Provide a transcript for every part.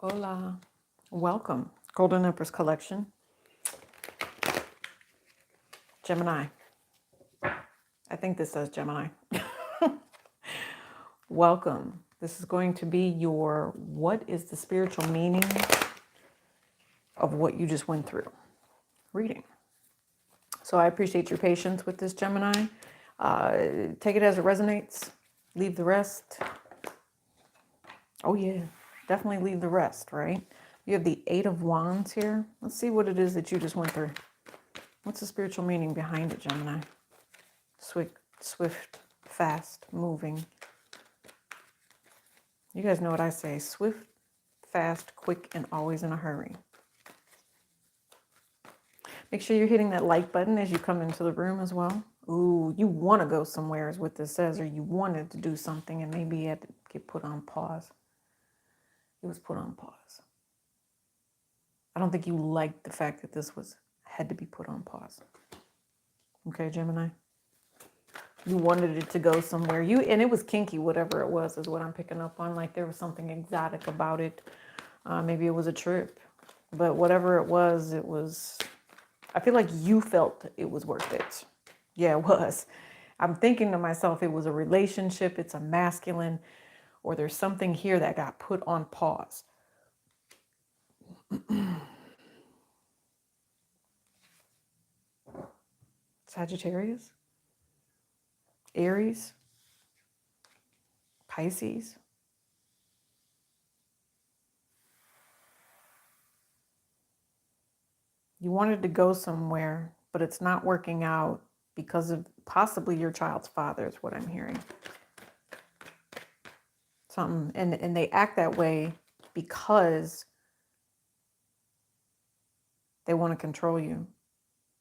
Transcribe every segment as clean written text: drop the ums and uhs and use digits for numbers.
Hola, welcome. Golden Empress Collection, Gemini. I think this says Gemini. Welcome. This is going to be your what is the spiritual meaning of what you just went through reading. So I appreciate your patience with this, Gemini. Take it as it resonates. Leave the rest. Oh yeah, definitely leave the rest, right? You have the Eight of Wands here. Let's see what it is that you just went through. What's the spiritual meaning behind it, Gemini? Swift, fast, moving. You guys know what I say. Swift, fast, quick, and always in a hurry. Make sure you're hitting that like button as you come into the room as well. Ooh, you want to go somewhere is what this says, or you wanted to do something and maybe you had to get put on pause. It was put on pause. I don't think you liked the fact that this had to be put on pause. Okay, Gemini? You wanted it to go somewhere. And it was kinky, whatever it was, is what I'm picking up on. Like there was something exotic about it. Maybe it was a trip. But whatever it was, I feel like you felt it was worth it. Yeah, it was. I'm thinking to myself, it was a relationship, it's a masculine, or there's something here that got put on pause. Sagittarius, Aries, Pisces. You wanted to go somewhere, but it's not working out because of possibly your child's father is what I'm hearing. Something, and they act that way because they want to control you.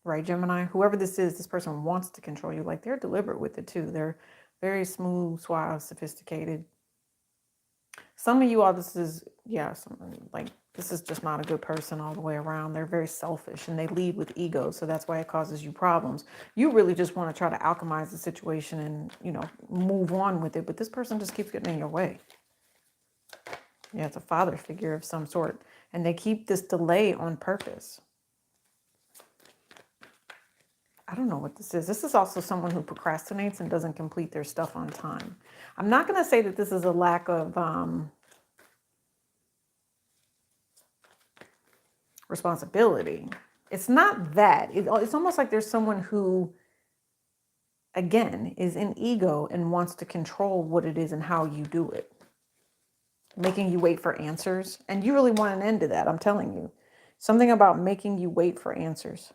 Right, Gemini? Whoever this is, this person wants to control you. Like they're deliberate with it too. They're very smooth, suave, sophisticated. Some of you all, this is just not a good person all the way around. They're very selfish and they lead with ego. So that's why it causes you problems. You really just want to try to alchemize the situation and, move on with it. But this person just keeps getting in your way. Yeah, it's a father figure of some sort. And they keep this delay on purpose. I don't know what this is. This is also someone who procrastinates and doesn't complete their stuff on time. I'm not going to say that this is a lack of responsibility. It's not that. It's almost like there's someone who, again, is in ego and wants to control what it is and how you do it. Making you wait for answers. And you really want an end to that, I'm telling you. Something about making you wait for answers.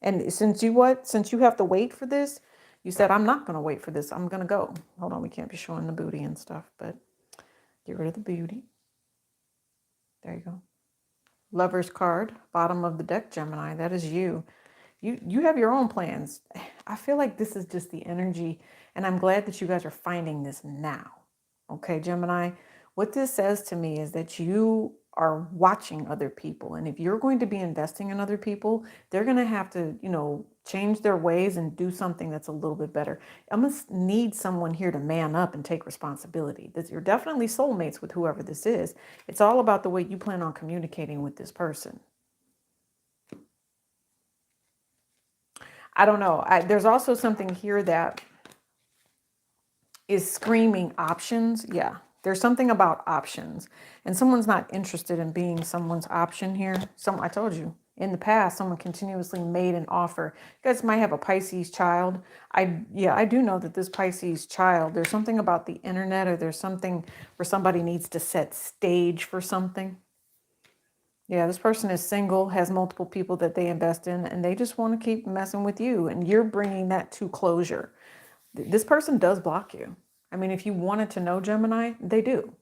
And since you have to wait for this, you said, I'm not going to wait for this. I'm going to go. Hold on. We can't be showing the booty and stuff, but get rid of the beauty. There you go. Lover's card, bottom of the deck, Gemini. That is you. You have your own plans. I feel like this is just the energy, and I'm glad that you guys are finding this now. Okay, Gemini? What this says to me is that you are watching other people. And if you're going to be investing in other people, they're going to have to, change their ways and do something that's a little bit better. I must need someone here to man up and take responsibility. You're definitely soulmates with whoever this is. It's all about the way you plan on communicating with this person. I don't know. There's also something here that is screaming options. Yeah. There's something about options, and someone's not interested in being someone's option here. I told you in the past, someone continuously made an offer. You guys might have a Pisces child. I do know that this Pisces child, there's something about the internet, or there's something where somebody needs to set stage for something. Yeah, this person is single, has multiple people that they invest in, and they just want to keep messing with you, and you're bringing that to closure. This person does block you. I mean, if you wanted to know, Gemini, they do.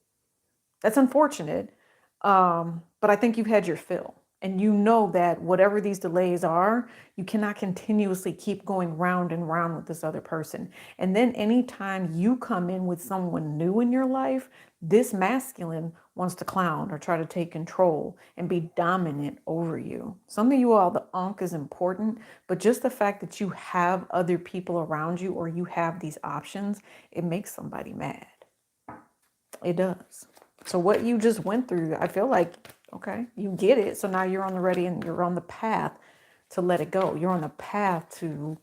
That's unfortunate, but I think you've had your fill. And you know that whatever these delays are, you cannot continuously keep going round and round with this other person. And then anytime you come in with someone new in your life, this masculine wants to clown or try to take control and be dominant over you. Some of you all, the unk is important, but just the fact that you have other people around you or you have these options, it makes somebody mad. It does. So what you just went through, I feel like, okay, you get it. So now you're on the ready and you're on the path to let it go. You're on the path to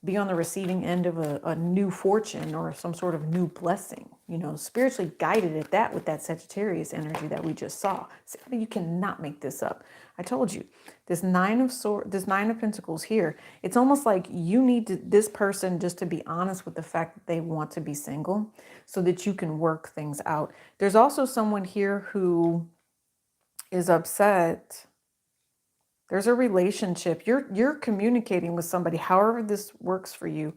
be on the receiving end of a new fortune or some sort of new blessing, spiritually guided at that with that Sagittarius energy that we just saw. See, I mean, you cannot make this up. I told you, this this Nine of Pentacles here, it's almost like you need this person just to be honest with the fact that they want to be single so that you can work things out. There's also someone here who is upset. There's a relationship. You're communicating with somebody, however this works for you,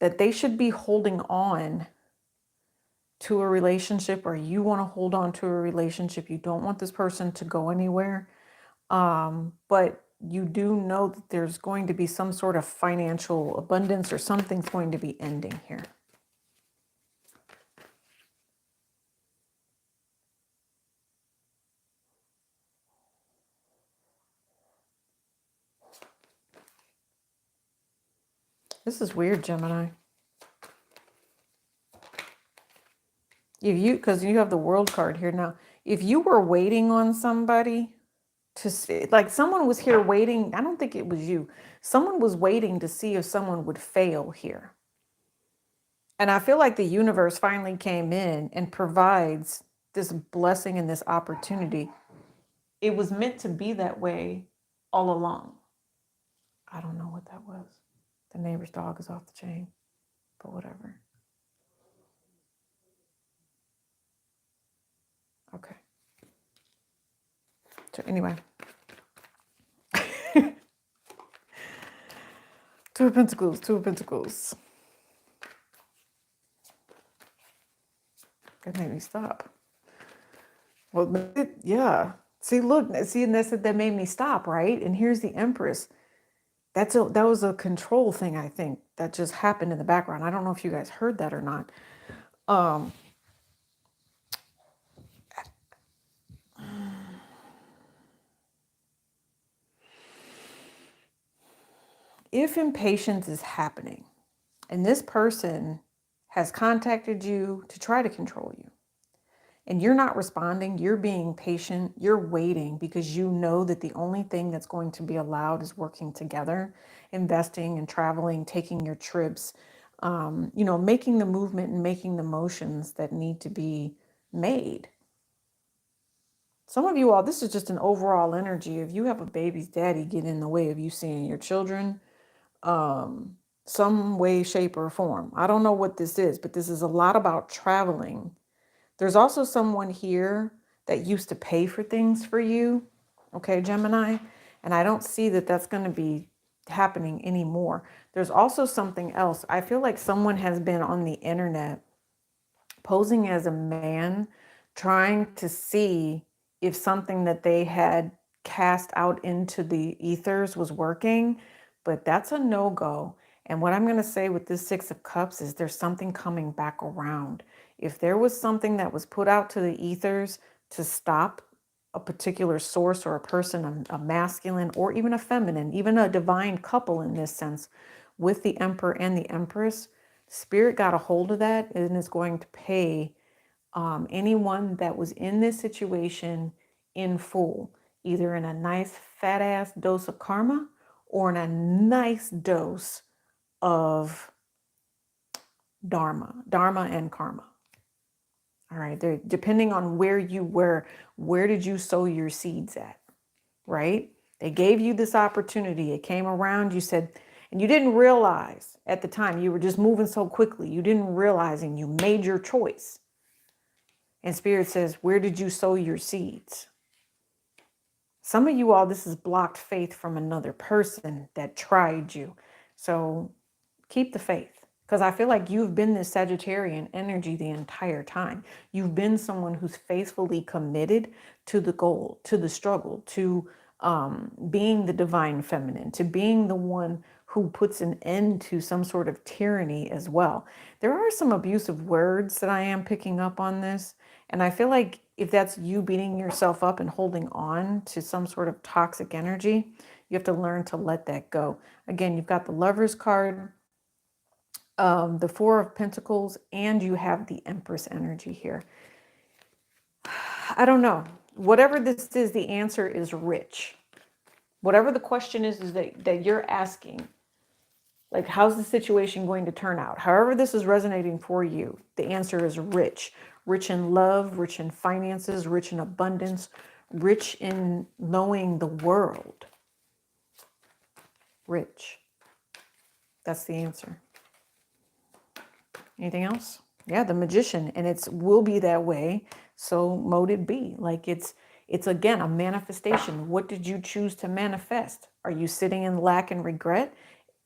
that they should be holding on to a relationship, or you want to hold on to a relationship. You don't want this person to go anywhere. But you do know that there's going to be some sort of financial abundance or something's going to be ending here. This is weird, Gemini. Because you have the World card here now. If you were waiting on somebody to see, like someone was here waiting, I don't think it was you. Someone was waiting to see if someone would fail here. And I feel like the universe finally came in and provides this blessing and this opportunity. It was meant to be that way all along. I don't know what that was. The neighbor's dog is off the chain, but whatever. Okay. So anyway. Two of Pentacles, Two of Pentacles. That made me stop. Well, yeah. See, look, and that made me stop, right? And here's the Empress. That was a control thing, I think, that just happened in the background. I don't know if you guys heard that or not. If impatience is happening and this person has contacted you to try to control you and you're not responding, you're being patient, you're waiting because you know that the only thing that's going to be allowed is working together, investing and traveling, taking your trips, making the movement and making the motions that need to be made. Some of you all, this is just an overall energy. If you have a baby's daddy get in the way of you seeing your children, some way, shape, or form. I don't know what this is, but this is a lot about traveling. There's also someone here that used to pay for things for you, okay, Gemini? And I don't see that that's going to be happening anymore. There's also something else. I feel like someone has been on the internet posing as a man, trying to see if something that they had cast out into the ethers was working, but that's a no-go. And what I'm going to say with this Six of Cups is there's something coming back around. If there was something that was put out to the ethers to stop a particular source or a person, a masculine or even a feminine, even a divine couple in this sense, with the Emperor and the Empress, Spirit got a hold of that and is going to pay anyone that was in this situation in full, either in a nice fat ass dose of karma or in a nice dose of dharma and karma. All right, depending on where you were, where did you sow your seeds at, right? They gave you this opportunity. It came around, you said, and you didn't realize at the time, you were just moving so quickly. You didn't realize and you made your choice. And Spirit says, where did you sow your seeds? Some of you all, this is blocked faith from another person that tried you. So keep the faith, because I feel like you've been this Sagittarian energy the entire time. You've been someone who's faithfully committed to the goal, to the struggle, to being the divine feminine, to being the one who puts an end to some sort of tyranny as well. There are some abusive words that I am picking up on this. And I feel like if that's you beating yourself up and holding on to some sort of toxic energy, you have to learn to let that go. Again, you've got the Lover's card, the Four of Pentacles, and you have the Empress energy here. I don't know. Whatever this is, the answer is rich. Whatever the question is that you're asking, like, how's the situation going to turn out? However this is resonating for you, the answer is rich. Rich in love, rich in finances, rich in abundance, rich in knowing the world. Rich. That's the answer. Anything else? Yeah, the magician, and it's will be that way. So mote it be. Like it's again a manifestation. What did you choose to manifest? Are you sitting in lack and regret?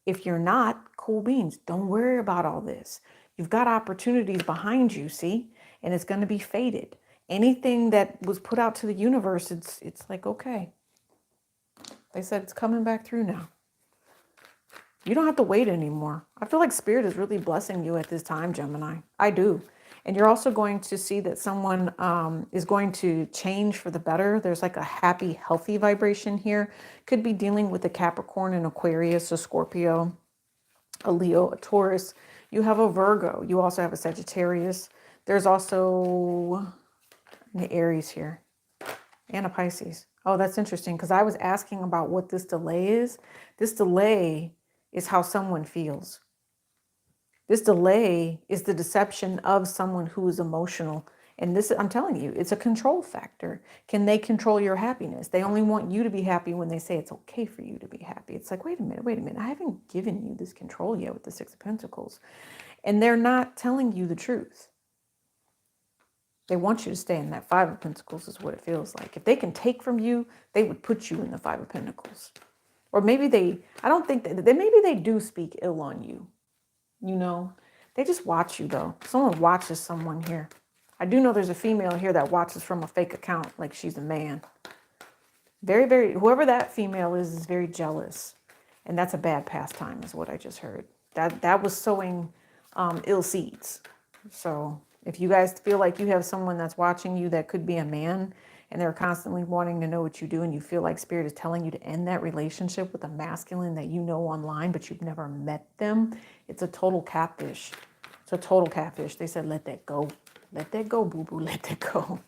If you're not, cool beans. Don't worry about all this. You've got opportunities behind you, see? And it's going to be fated. Anything that was put out to the universe, it's like, okay. They said it's coming back through now. You don't have to wait anymore. I feel like Spirit is really blessing you at this time, Gemini. I do. And you're also going to see that someone is going to change for the better. There's like a happy, healthy vibration here. Could be dealing with a Capricorn, an Aquarius, a Scorpio, a Leo, a Taurus. You have a Virgo. You also have a Sagittarius. There's also an Aries here and a Pisces. Oh, that's interesting because I was asking about what this delay is. This delay is how someone feels. This delay is the deception of someone who is emotional. And this, I'm telling you, it's a control factor. Can they control your happiness? They only want you to be happy when they say it's okay for you to be happy. It's like, wait a minute. I haven't given you this control yet with the Six of Pentacles. And they're not telling you the truth. They want you to stay in that Five of Pentacles is what it feels like. If they can take from you, they would put you in the Five of Pentacles. Or maybe I don't think maybe they do speak ill on you. You know, they just watch you though. Someone watches someone here. I do know there's a female here that watches from a fake account like she's a man. Very, whoever that female is very jealous. And that's a bad pastime is what I just heard. That was sowing ill seeds. So if you guys feel like you have someone that's watching you that could be a man and they're constantly wanting to know what you do and you feel like Spirit is telling you to end that relationship with a masculine that you know online but you've never met them, it's a total catfish. It's a total catfish. They said, let that go. Let that go, boo-boo. Let that go.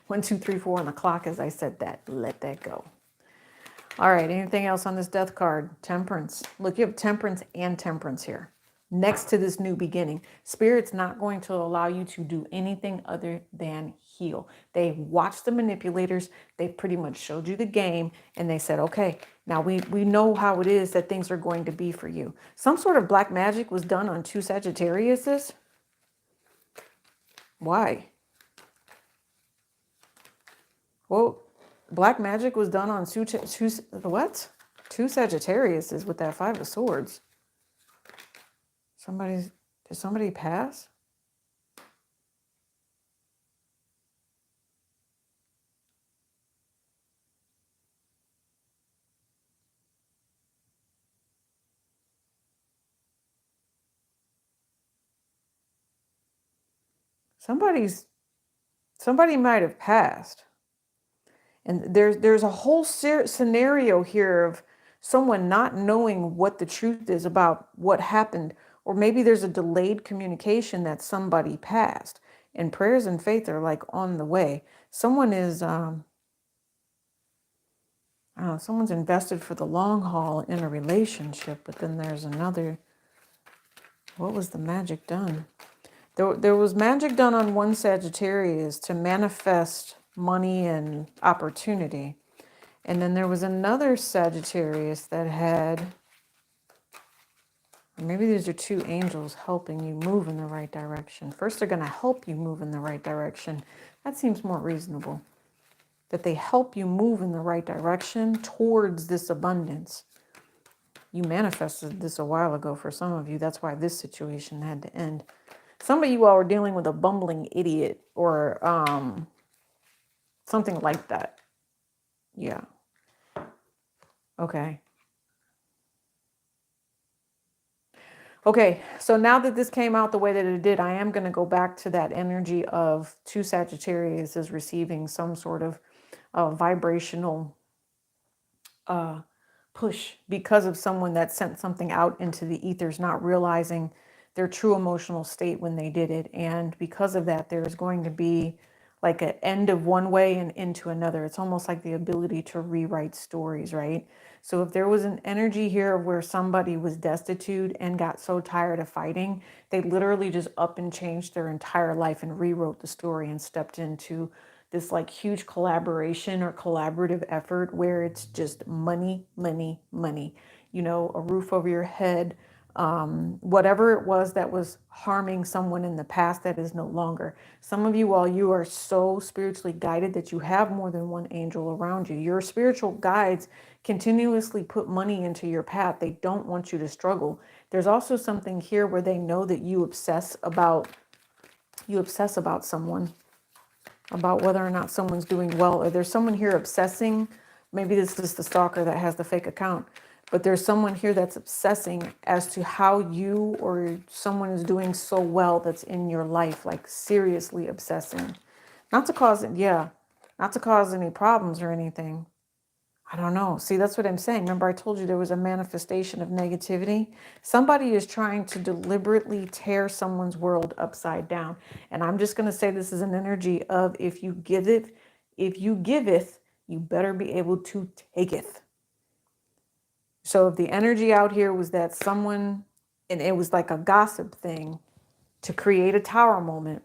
1, 2, 3, 4 on the clock as I said that. Let that go. All right, anything else on this death card? Temperance. Look, you have temperance and temperance here. Next to this new beginning, Spirit's not going to allow you to do anything other than heal. They watched the manipulators. They pretty much showed you the game. And they said, okay, now we know how it is that things are going to be for you. Some sort of black magic was done on 2 Sagittariuses. Why? Well, black magic was done on 2 Sagittariuses with that 5 of Swords. Did somebody pass? Somebody might have passed. And there's a whole scenario here of someone not knowing what the truth is about what happened. Or maybe there's a delayed communication that somebody passed. And prayers and faith are like on the way. Someone is, someone's invested for the long haul in a relationship. But then there's another, what was the magic done? There was magic done on 1 Sagittarius to manifest money and opportunity. And then there was another Sagittarius that had, or maybe these are 2 angels helping you move in the right direction. First, they're going to help you move in the right direction. That seems more reasonable. That they help you move in the right direction towards this abundance. You manifested this a while ago for some of you. That's why this situation had to end. Some of you all are dealing with a bumbling idiot or something like that. Yeah. Okay. Okay, so now that this came out the way that it did, I am going to go back to that energy of 2 Sagittarius is receiving some sort of vibrational push because of someone that sent something out into the ethers, not realizing their true emotional state when they did it. And because of that, there's going to be like an end of one way and into another. It's almost like the ability to rewrite stories, right? So if there was an energy here where somebody was destitute and got so tired of fighting, they literally just up and changed their entire life and rewrote the story and stepped into this like huge collaboration or collaborative effort where it's just money, money, money, you know, a roof over your head, whatever it was that was harming someone in the past that is no longer. Some of you all, you are so spiritually guided that you have more than one angel around you. Your spiritual guides continuously put money into your path. They don't want you to struggle. There's also something here where they know that you obsess about someone, about whether or not someone's doing well, or there's someone here obsessing. Maybe this is the stalker that has the fake account, but there's someone here that's obsessing as to how you or someone is doing so well that's in your life, like seriously obsessing. Not to cause it, yeah, not to cause any problems or anything. I don't know. See, that's what I'm saying. Remember, I told you there was a manifestation of negativity. Somebody is trying to deliberately tear someone's world upside down. And I'm just going to say this is an energy of if you giveth, you better be able to taketh. So if the energy out here was that someone, and it was like a gossip thing to create a tower moment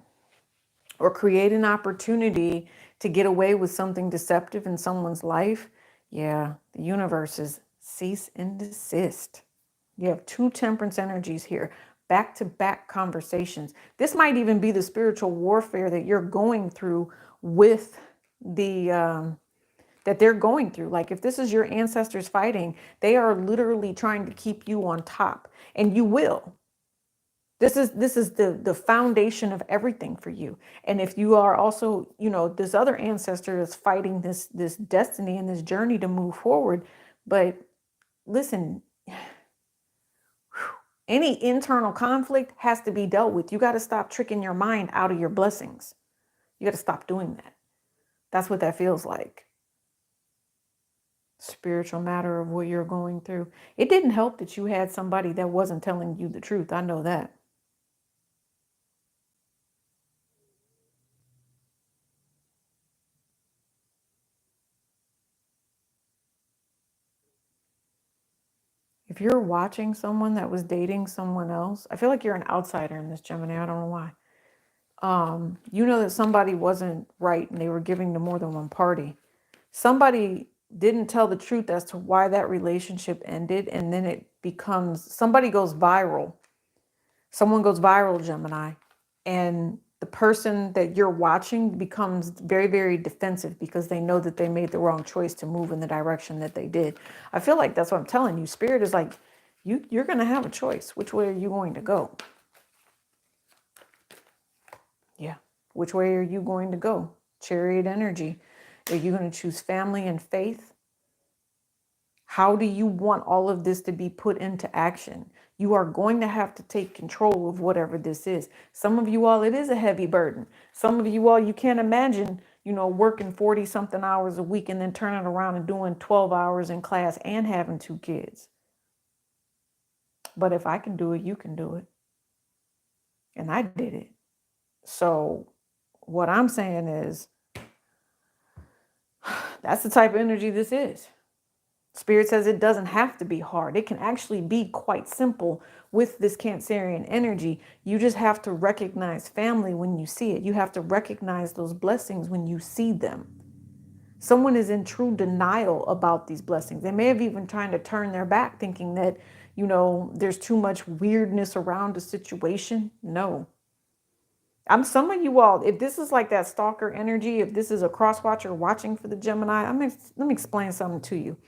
or create an opportunity to get away with something deceptive in someone's life, yeah, the universe is cease and desist. You have two temperance energies here, back-to-back conversations. This might even be the spiritual warfare that you're going through with the that they're going through. Like if this is your ancestors fighting, they are literally trying to keep you on top, and you will. This is the foundation of everything for you. And if you are also, you know, this other ancestor is fighting this destiny and this journey to move forward. But listen, any internal conflict has to be dealt with. You got to stop tricking your mind out of your blessings. You got to stop doing that. That's what that feels like. Spiritual matter of what you're going through. It didn't help that you had somebody that wasn't telling you the truth. I know that. If you're watching someone that was dating someone else, I feel like you're an outsider in this, Gemini. I don't know why. You know that somebody wasn't right and they were giving to more than one party. Somebody didn't tell the truth as to why that relationship ended, and then it becomes somebody goes viral. Someone goes viral, Gemini, and the person that you're watching becomes very, very defensive because they know that they made the wrong choice to move in the direction that they did. I feel like that's what I'm telling you. Spirit is like, you're going to have a choice. Which way are you going to go? Yeah. Which way are you going to go? Chariot energy. Are you going to choose family and faith? How do you want all of this to be put into action? You are going to have to take control of whatever this is. Some of you all, it is a heavy burden. Some of you all, you can't imagine, you know, working 40 something hours a week and then turning around and doing 12 hours in class and having 2 kids. But if I can do it, you can do it. And I did it. So what I'm saying is, that's the type of energy this is. Spirit says it doesn't have to be hard. It can actually be quite simple with this Cancerian energy. You just have to recognize family when you see it. You have to recognize those blessings when you see them. Someone is in true denial about these blessings. They may have even trying to turn their back thinking that, you know, there's too much weirdness around the situation. No. Some of you all, if this is like that stalker energy, if this is a cross watcher watching for the Gemini, let me explain something to you.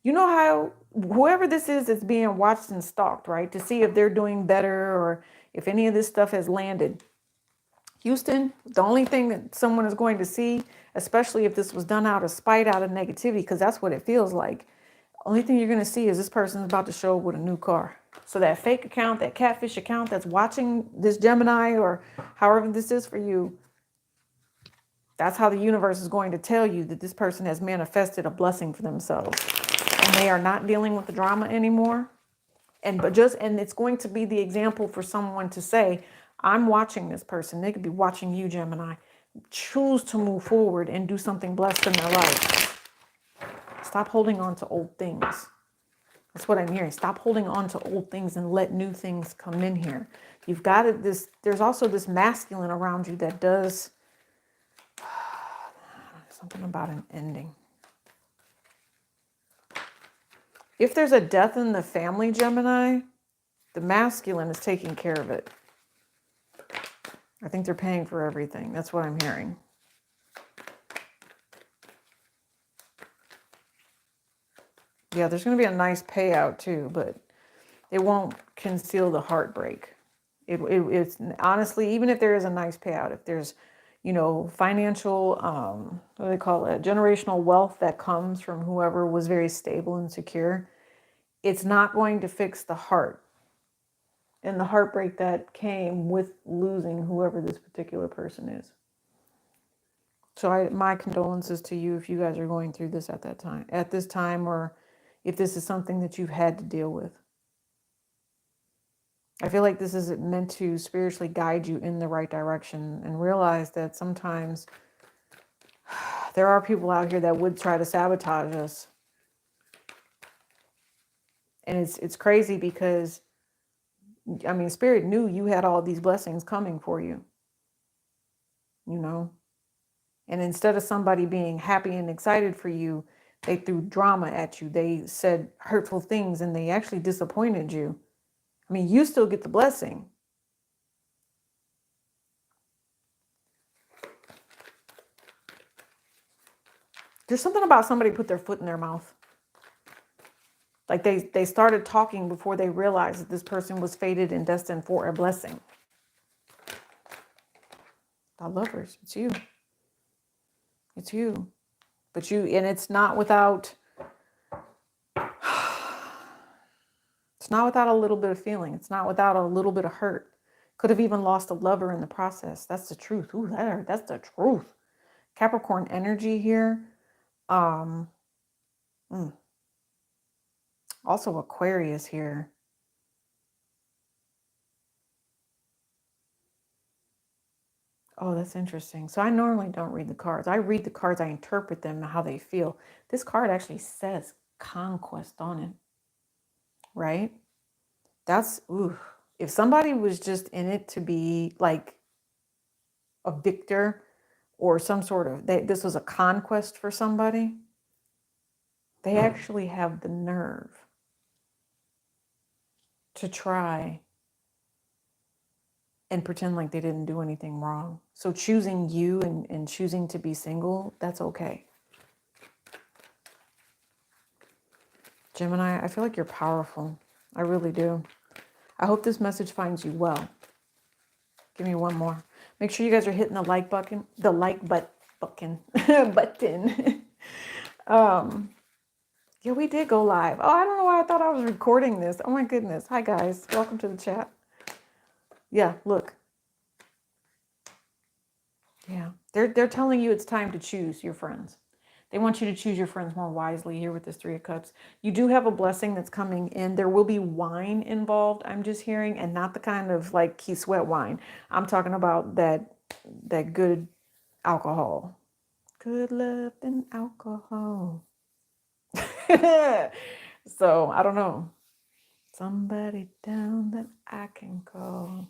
You know how whoever this is that's being watched and stalked, right? To see if they're doing better or if any of this stuff has landed. Houston, the only thing that someone is going to see, especially if this was done out of spite, out of negativity, because that's what it feels like. Only thing you're going to see is this person is about to show up with a new car. So that fake account, that catfish account that's watching this Gemini or however this is for you, that's how the universe is going to tell you that this person has manifested a blessing for themselves. And they are not dealing with the drama anymore. And it's going to be the example for someone to say, I'm watching this person. They could be watching you, Gemini. choose to move forward and do something blessed in their life. Stop holding on to old things. That's what I'm hearing. Stop holding on to old things and let new things come in here. You've got it. There's also this masculine around you that does something about an ending. If there's a death in the family, Gemini, the masculine is taking care of it. I think they're paying for everything. That's what I'm hearing. Yeah, there's going to be a nice payout too, but it won't conceal the heartbreak. It's honestly, even if there is a nice payout, if there's, financial, what do they call it, generational wealth that comes from whoever was very stable and secure, it's not going to fix the heart and the heartbreak that came with losing whoever this particular person is. So my condolences to you if you guys are going through this at this time, or if this is something that you've had to deal with. I feel like this is meant to spiritually guide you in the right direction, and realize that sometimes there are people out here that would try to sabotage us. And it's crazy because, Spirit knew you had all these blessings coming for you, And instead of somebody being happy and excited for you, they threw drama at you. They said hurtful things, and they actually disappointed you. You still get the blessing. There's something about somebody put their foot in their mouth. Like they started talking before they realized that this person was fated and destined for a blessing. Lovers, it's you. It's you. And it's not without a little bit of feeling. It's not without a little bit of hurt. Could have even lost a lover in the process. That's the truth. Ooh, that's the truth. Capricorn energy here. Also Aquarius here. Oh, that's interesting. So I normally don't read the cards. I read the cards, I interpret them, how they feel. This card actually says conquest on it, right? That's, if somebody was just in it to be like a victor or some sort of, this was a conquest for somebody, they actually have the nerve to try and pretend like they didn't do anything wrong. So choosing you and choosing to be single, that's okay. Gemini, I feel like you're powerful. I really do. I hope this message finds you well. Give me one more. Make sure you guys are hitting the like button. button. Yeah, we did go live. Oh, I don't know why I thought I was recording this. Oh my goodness. Hi guys. Welcome to the chat. Yeah, look. Yeah. They're telling you it's time to choose your friends. They want you to choose your friends more wisely here with this 3 of Cups. You do have a blessing that's coming in. There will be wine involved, I'm just hearing, and not the kind of like key sweat wine. I'm talking about that good alcohol. Good love and alcohol. So, I don't know. Somebody down that I can call.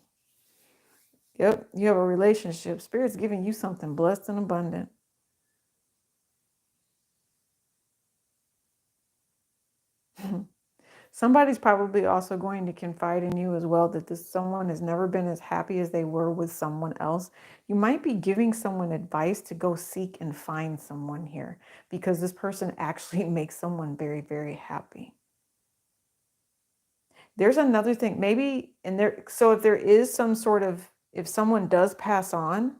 Yep, you have a relationship. Spirit's giving you something blessed and abundant. Somebody's probably also going to confide in you as well that this someone has never been as happy as they were with someone else. You might be giving someone advice to go seek and find someone here, because this person actually makes someone very, very happy. There's another thing, maybe so if there is some sort of, if someone does pass on,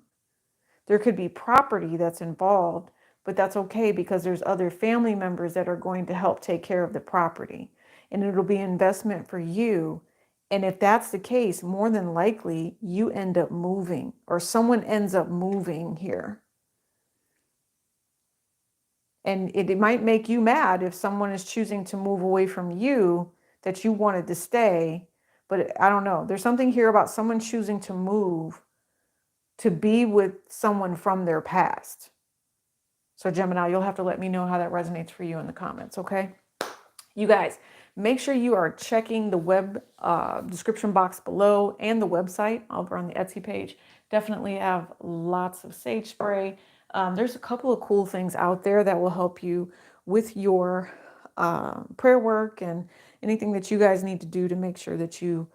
there could be property that's involved, but that's okay because there's other family members that are going to help take care of the property, and it'll be investment for you. And if that's the case, more than likely you end up moving, or someone ends up moving here. And it might make you mad if someone is choosing to move away from you that you wanted to stay. But I don't know. There's something here about someone choosing to move to be with someone from their past. So Gemini, you'll have to let me know how that resonates for you in the comments, okay? You guys, make sure you are checking the web description box below and the website over on the Etsy page. Definitely have lots of sage spray. There's a couple of cool things out there that will help you with your prayer work and anything that you guys need to do to make sure that you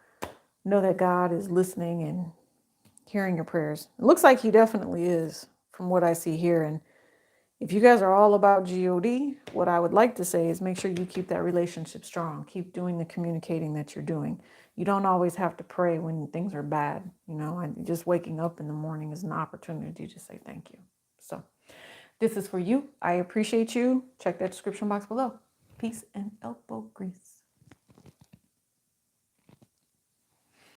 know that God is listening and hearing your prayers. It looks like he definitely is from what I see here. And if you guys are all about God, what I would like to say is make sure you keep that relationship strong. Keep doing the communicating that you're doing. You don't always have to pray when things are bad. You know, and just waking up in the morning is an opportunity to say thank you. So this is for you. I appreciate you. Check that description box below. Peace and elbow grease.